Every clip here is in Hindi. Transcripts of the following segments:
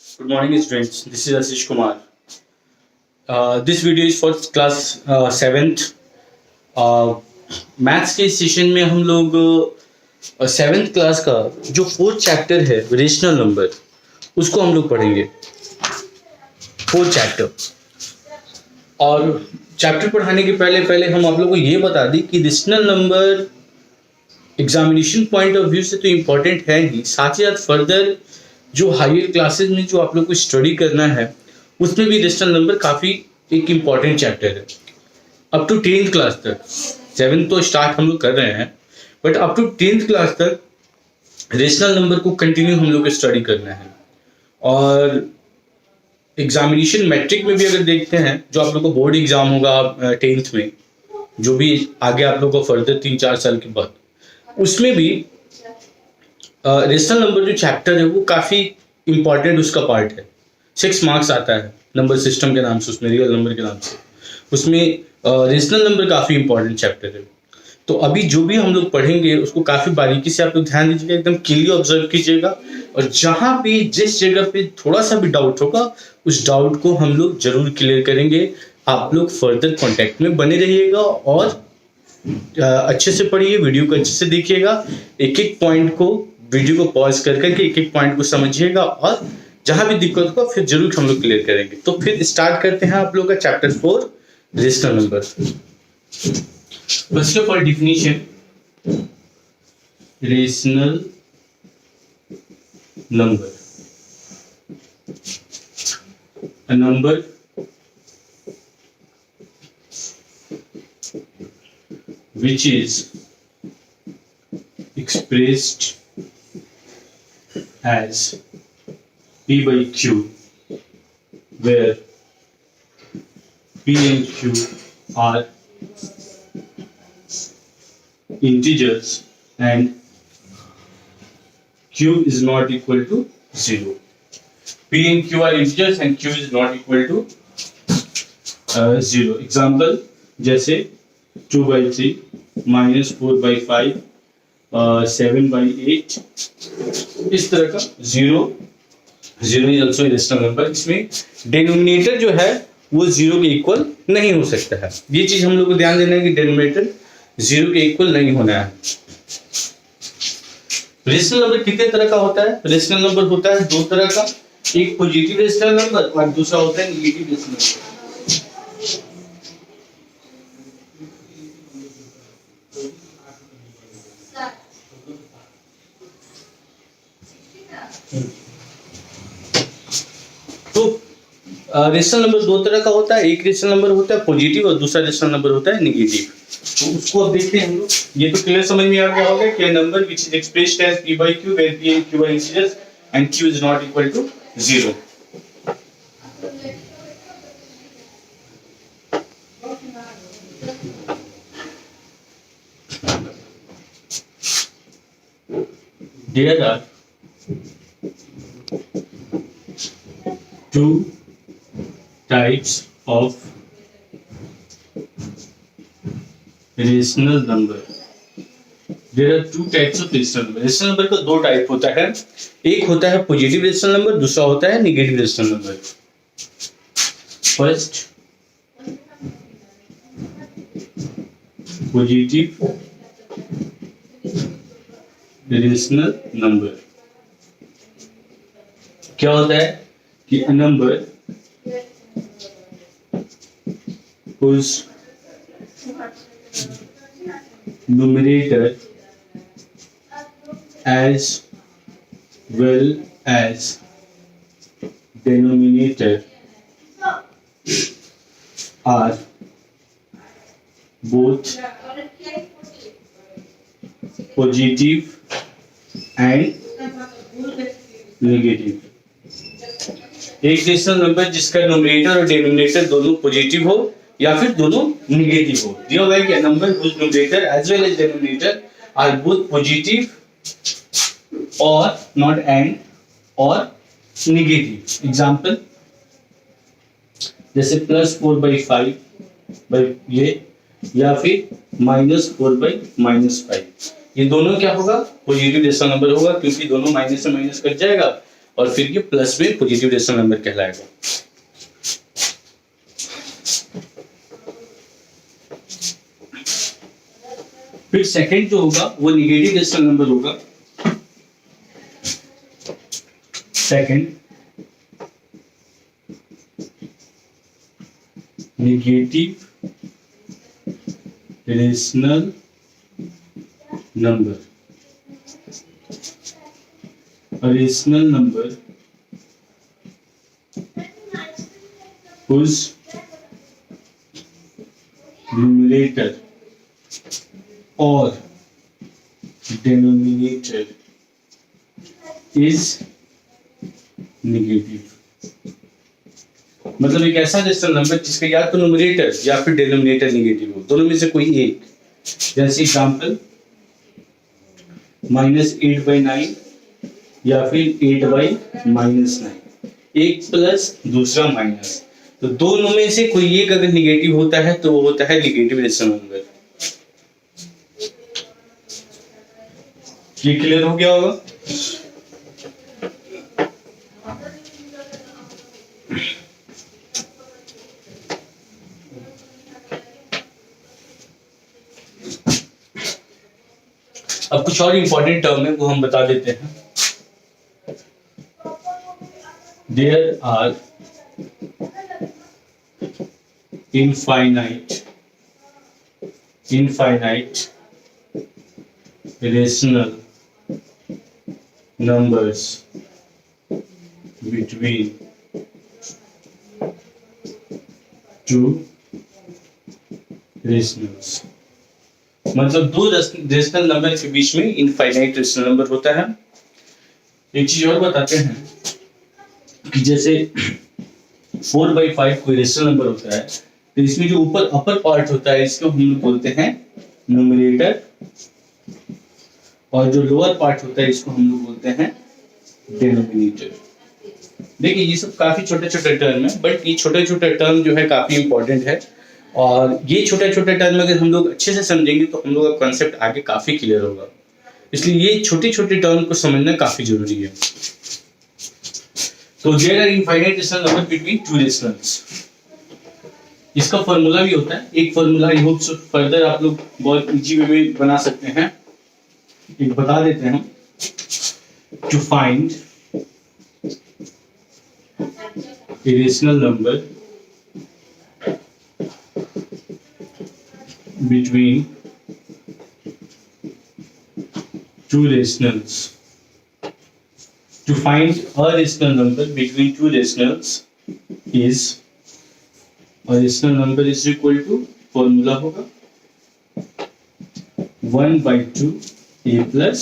Good morning, students. This is Ashish Kumar. This video is for class 7th. Maths के सेशन में हम लोग 7th क्लास का जो 4th चैप्टर है रेशनल नंबर, उसको हम लोग पढ़ेंगे। 4th chapter. और चैप्टर पढ़ाने के पहले हम आप लोग को ये बता दें कि rational number examination point of view से तो इम्पोर्टेंट है ही, साथ ही साथ फर्दर जो हायर क्लासेस में जो आप लोग को स्टडी करना है उसमें भी रेशनल नंबर काफ़ी एक इम्पॉर्टेंट चैप्टर है। अप टू 10th क्लास तक, 7th तो स्टार्ट हम लोग कर रहे हैं, but up to 10th class तक रेशनल नंबर को कंटिन्यू हम लोग को स्टडी करना है। और एग्जामिनेशन मैट्रिक में भी अगर देखते हैं, जो आप लोग को बोर्ड एग्जाम होगा 10th में, जो भी आगे आप लोग को फर्दर 3-4 साल के बाद, उसमें भी रेशनल नंबर जो चैप्टर है वो काफ़ी इंपॉर्टेंट उसका पार्ट है। 6 मार्क्स आता है नंबर सिस्टम के नाम से, उसमें रियल नंबर के नाम से, उसमें रेशनल नंबर काफ़ी इंपॉर्टेंट चैप्टर है। तो अभी जो भी हम लोग पढ़ेंगे उसको काफ़ी बारीकी से आप लोग ध्यान दीजिएगा, एकदम क्लियरली ऑब्जर्व कीजिएगा, और जहाँ भी जिस जगह पे थोड़ा सा भी डाउट होगा उस डाउट को हम लोग जरूर क्लियर करेंगे। आप लोग फर्दर कॉन्टैक्ट में बने रहिएगा और अच्छे से पढ़िए, वीडियो को अच्छे से देखिएगा, एक एक पॉइंट को वीडियो को पॉज कर करके एक एक पॉइंट को समझिएगा, और जहां भी दिक्कत हो फिर जरूर हम लोग क्लियर करेंगे। तो फिर स्टार्ट करते हैं आप लोग का chapter 4 rational number. First of all definition, rational number, a number which is expressed as P by Q, where P and Q are integers and Q is not equal to 0. P and Q are integers and Q is not equal to 0. Example जैसे 2 by 3 minus 4 by 5 7 by 8, इस तरह का 0 is also a rational number। इसमें डिनोमिनेटर जो है वो 0 के इक्वल नहीं हो सकता है। ये चीज हम लोग को ध्यान देना है कि डिनोमिनेटर 0 के इक्वल नहीं होना है। रेशनल नंबर कितने तरह का होता है? रेशनल नंबर होता है 2 तरह का, एक पॉजिटिव रेशनल नंबर और दूसरा होता है नेगेटिव रेशनल नंबर। तो रेशनल नंबर 2 तरह का होता है, एक रेशनल नंबर होता है पॉजिटिव और दूसरा रेशनल नंबर होता है नेगेटिव। तो उसको अब देखते हैं हम लोग। ये तो क्लियर समझ में आ गया होगा कि number which is expressed as p by q where p and q are integers and q is not equal to 0। There are 2 types of rational number। There are 2 types of rational number। Rational number का 2 टाइप होता है, एक होता है पॉजिटिव रेशनल नंबर, दूसरा होता है negative rational number. First positive rational number क्या होता है कि a number whose numerator as well as denominator are both positive and negative। एक रेशनल नंबर जिसका न्यूमरेटर और डिनोमिनेटर दोनों पॉजिटिव हो या फिर दोनों नेगेटिव हो। दिया हुआ है कि number whose numerator as well as denominator are both positive or not and or negative। Example जैसे +4/5 ये, या फिर -4/-5, ये दोनों क्या होगा? पॉजिटिव रेशनल नंबर होगा, क्योंकि दोनों माइनस से माइनस कट जाएगा और फिर ये प्लस में पॉजिटिव रेशनल नंबर कहलाएगा। फिर सेकंड जो होगा वो निगेटिव रेशनल नंबर होगा। Second negative rational number, rational number whose numerator or denominator is negative। मतलब एक ऐसा रेशनल नंबर जिसका या तो न्यूमरेटर या फिर डिनोमिनेटर नेगेटिव हो, दोनों में से कोई एक। जैसे एग्जांपल -8/9 या फिर 8/-9, एक प्लस दूसरा माइनस, तो दोनों में से कोई एक अगर निगेटिव होता है तो वो होता है निगेटिव रेशनल नंबर। ये क्लियर हो गया होगा? अब कुछ और इंपॉर्टेंट टर्म है वो हम बता देते हैं। There are infinite rational numbers between two rationals. मतलब दो रेशनल नंबर के बीच में इनफाइनाइट रेशनल नंबर होता है। एक चीज और बताते हैं कि जैसे 4/5 कोई रेशनल नंबर होता है तो इसमें जो ऊपर अपर पार्ट होता है इसको हम लोग बोलते हैं न्यूमरेटर, और जो लोअर पार्ट होता है इसको हम लोग बोलते हैं डिनोमिनेटर। देखिए ये सब काफी छोटे छोटे टर्म है, बट ये छोटे छोटे टर्म जो है काफी इंपॉर्टेंट है, और ये छोटे छोटे टर्म अगर हम लोग अच्छे से समझेंगे तो हम लोग का कॉन्सेप्ट आगे काफी क्लियर होगा। इसलिए ये छोटे छोटे टर्म को समझना काफी जरूरी है। तो there are infinite rational number between two rationals. इसका फॉर्मूला भी होता है, एक फॉर्मूला आई होप फर्दर आप लोग बहुत इजी वे में बना सकते हैं। एक बता देते हैं, to find a rational number between two rationals. To find a rational number between two rationals is a rational number is equal to, formula होगा 1/2 a plus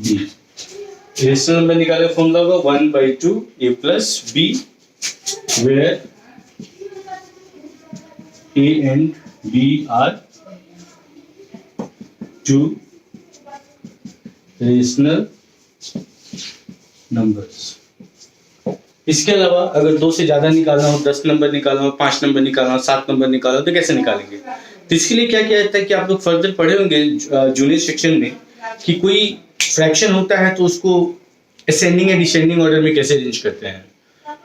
b। Rational number निकाले फॉर्मूला होगा 1/2 a plus b, where a and b are two rational numbers। इसके अलावा अगर दो से ज्यादा निकालना हो, 10 नंबर निकालना हो, 5 नंबर निकालना हो, 7 नंबर निकालना हो, तो कैसे निकालेंगे? तो इसके लिए क्या किया जाता है कि आप लोग फर्दर पढ़े होंगे जूनियर सेक्शन में कि कोई फ्रैक्शन होता है तो उसको असेंडिंग या डिसेंडिंग ऑर्डर में कैसे अरेंज करते हैं,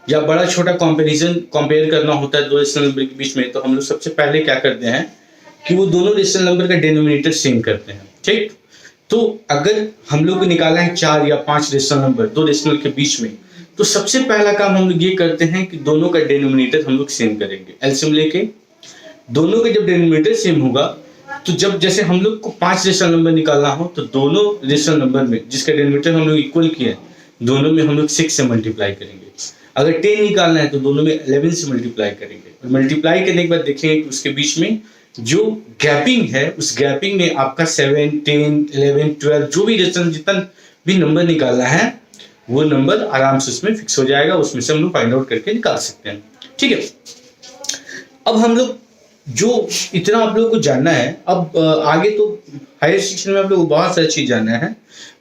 या बड़ा छोटा कंपेयर करना होता है दो रेशनल नंबर के बीच में, तो हम लोग सबसे पहले क्या करते हैं कि वो दोनों रेशनल नंबर का डिनोमिनेटर सेम करते हैं। ठीक, तो अगर हम लोग को निकाला है 4 या 5 रेशनल नंबर दो रेशनल के बीच में, तो सबसे पहला काम हम लोग ये करते हैं कि दोनों का डिनोमिनेटर हम लोग सेम करेंगे। एलसीएम लेके दोनों का जब डिनोमिनेटर सेम होगा तो जब जैसे हम लोग को 5 रेशनल नंबर निकालना हो तो दोनों रेशनल नंबर में जिसका डिनोमिनेटर हम लोग इक्वल किया दोनों में हम लोग 6 से मल्टीप्लाई करेंगे। अगर 10 निकालना है तो दोनों में 11 से मल्टीप्लाई करेंगे, और मल्टीप्लाई करने के बाद देखेंगे कि उसके बीच में जो गैपिंग है उस गैपिंग में आपका 7, 10, 11, 12 जो भी रेशनल जितना भी नंबर निकालना है वो नंबर आराम से उसमें फिक्स हो जाएगा, उसमें से हम लोग फाइंड आउट करके निकाल सकते हैं। ठीक है, अब हम लोग जो इतना आप लोगों को जानना है, अब आगे तो हायर सेक्शन में आप लोगों को बहुत सारी चीज जानना है,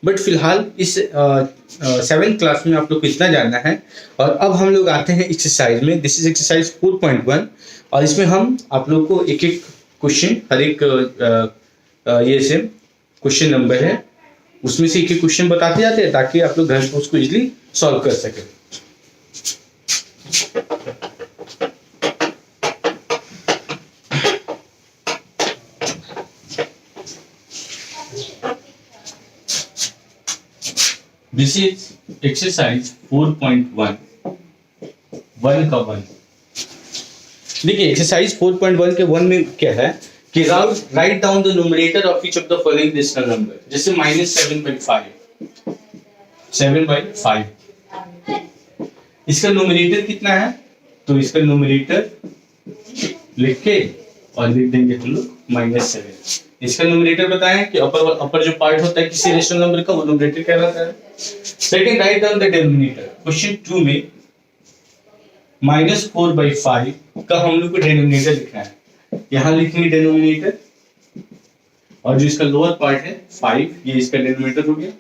बट फिलहाल इस 7th क्लास में आप लोग को इतना जानना है। और अब हम लोग आते हैं एक्सरसाइज में। दिस इज एक्सरसाइज 4.1, और इसमें हम आप लोग को एक एक क्वेश्चन हर एक ये से क्वेश्चन नंबर है उसमें से एक क्वेश्चन बताते जाते हैं ताकि आप लोग घर पे उसको इजीली सॉल्व कर सकें। दिस इज एक्सरसाइज 4.1 1 का 1। देखिए एक्सरसाइज 4.1 के 1 में क्या है कि right down the numerator of each of the following rational number, जैसे -7/5 7/5 इसका न्यूमरेटर कितना है, तो इसका न्यूमरेटर लिख के और लिख देंगे हम लोग -7। इसका न्यूमरेटर बताएं कि अपर जो पार्ट होता है किसी रेशनल नंबर का वो न्यूमरेटर कहलाता है। Second, right down the denominator. Question 2 में -4/5 का हम लोग को डिनोमिनेटर लिखना है। यहां लिखेंगे डिनोमिनेटर और जो इसका लोअर पार्ट है 5, ये इसका डिनोमिनेटर हो गया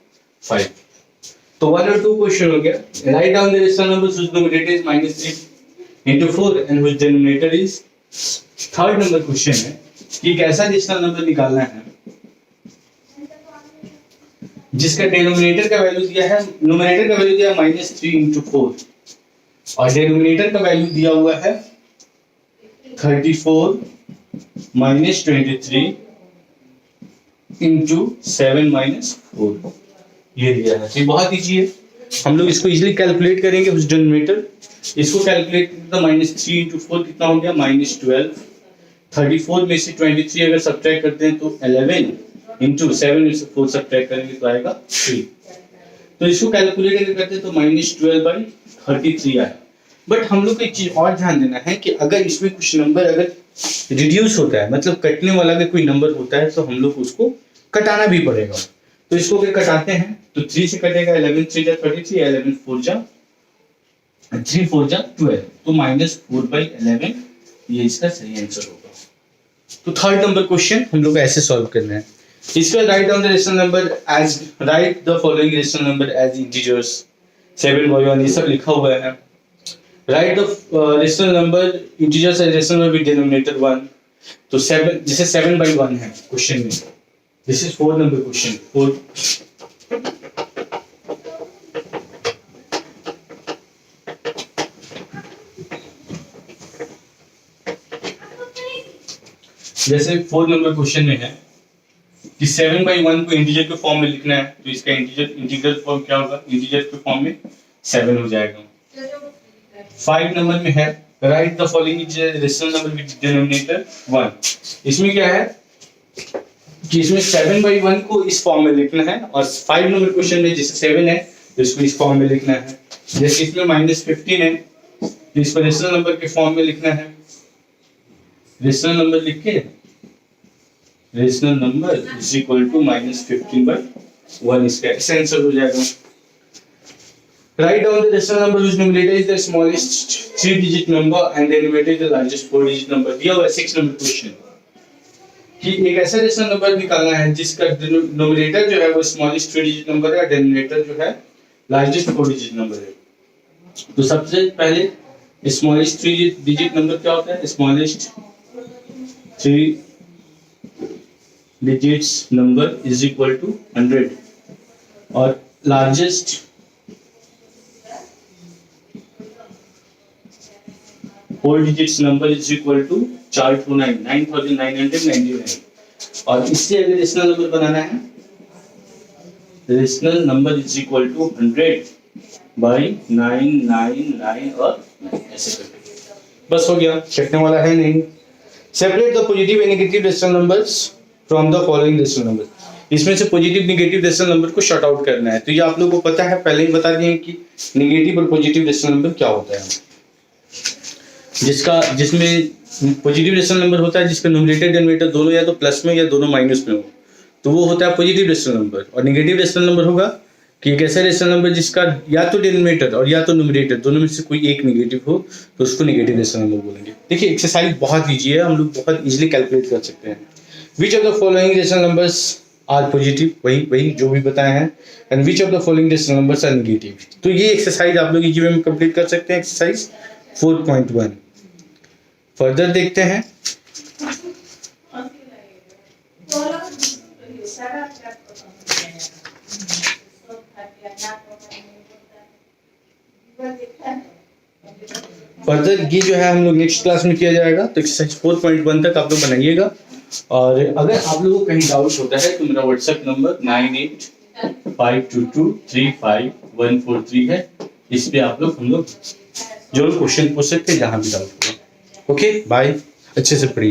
5। तो 1 और 2 क्वेश्चन हो गया। Right down the rational numbers whose numerator is -3 into 4 and whose denominator is। Third number question है कि कैसा रेशनल नंबर निकालना है जिसका डिनोमिनेटर का वैल्यू दिया है, न्यूमरेटर का वैल्यू दिया है -3 into 4 और डिनोमिनेटर का वैल्यू दिया हुआ है 34 -23 into 7 - 4 ये दिया है। ये बहुत इजी है, हम लोग इसको इजीली कैलकुलेट करेंगे। उस डिनोमिनेटर इसको कैलकुलेट तो -3 into 4 कितना हो गया -12। 34 में से 23 अगर सब्ट्रैक्ट करते हैं तो 11 into 7 में से 4 सब्ट्रैक्ट करेंगे तो आएगा 3। तो इसको कैलकुलेट करते हैं तो -12/33 आया। बट हम लोग को एक चीज और ध्यान देना है कि अगर इसमें कुछ नंबर अगर रिड्यूस होता है, मतलब कटने वाला अगर कोई नंबर होता है तो हम लोग उसको कटाना भी पड़ेगा। तो इसको अगर कटाते हैं तो 3 से कटेगा 11 3 जा 33, 11 4 जा 3 4 जा 12, तो -4/11 ये इसका सही आंसर होगा। तो थर्ड नंबर क्वेश्चन हम लोग ऐसे सॉल्व करना है। इसका write down the rational number as, write the following rational number as integers 7/1 ये सब लिखा हुआ है। Write the rational number integers as rational number with denominator 1। तो 7 जैसे 7/1 है क्वेश्चन में, दिस इज 4 नंबर क्वेश्चन 4। जैसे 4 नंबर क्वेश्चन में है कि 7/1 को इंटीजर के फॉर्म में लिखना है, तो इसका इंटीजर फॉर्म क्या होगा, इंटीजर के फॉर्म में 7 हो जाएगा। 5 नंबर में है write the following rational number with denominator 1। इसमें क्या है कि इसमें 7/1 को इस फॉर्म में लिखना है और 5 नंबर क्वेश्चन में जैसे 7 है तो इसको इस फॉर्म में लिखना है। जैसे इसमें -15 है तो इसको रेशनल नंबर के फॉर्म में लिखना है। रेशनल नंबर लिख के rational number is equal to -15/1 इसका आंसर हो जाएगा। Write down the rational number whose numerator is the smallest 3-digit number and denominator is the largest 4-digit number। दिया हुआ है 6 नंबर क्वेश्चन कि एक ऐसा रेशनल नंबर निकालना है जिसका डिनोमिनेटर जो है वो स्मॉलेस्ट 3-digit नंबर है, डिनोमिनेटर जो है लार्जेस्ट 4-digit नंबर है। तो सबसे पहले स्मॉलेस्ट 3-digit नंबर क्या होता है, smallest 3 digits number is equal to 100 और largest 4 digits number is equal to 429 9999। और इससे अगर रेशनल नंबर बनाना है, rational number is equal to 100/999 और ऐसे करके बस हो गया, कटने वाला है नहीं। Separate the positive and negative rational numbers from the following rational number. इसमें से पॉजिटिव नेगेटिव रेशनल नंबर को शॉर्ट आउट करना है। तो ये आप लोगों को पता है, पहले ही बता दिए कि नेगेटिव और पॉजिटिव रेशनल नंबर क्या होता है। जिसमें पॉजिटिव रेशनल नंबर होता है जिसका न्यूमरेटर डिनोमिनेटर दोनों या तो प्लस में या दोनों माइनस में हो, तो वो होता है पॉजिटिव रेशनल नंबर। और नेगेटिव रेशनल नंबर होगा कि एक ऐसा रेशनल नंबर जिसका या तो डिनोमिनेटर और या तो न्यूमरेटर दोनों में से कोई एक नेगेटिव हो तो उसको नेगेटिव रेशनल नंबर बोलेंगे। देखिए एक्सरसाइज बहुत ईजी है, हम लोग बहुत इजीली कैलकुलेट कर सकते हैं। Which of the following rational numbers are positive, वही जो भी बताए हैं, and which of the following rational numbers are negative. तो ये एक्सरसाइज आप लोग इजी वे में कंप्लीट कर सकते हैं, एक्सरसाइज 4.1। फर्दर देखते हैं। फर्दर ये जो है हम लोग नेक्स्ट क्लास में किया जाएगा, तो एक्सरसाइज 4.1 तक आप लोग बनाइएगा। और अगर आप लोगों को कहीं डाउट होता है तो मेरा व्हाट्सएप नंबर 9852235143 है, इस पे आप लोग हम लोग जरूर क्वेश्चन पूछ सकते हैं जहाँ भी डाउट होगा। ओके बाय, अच्छे से पढ़िए।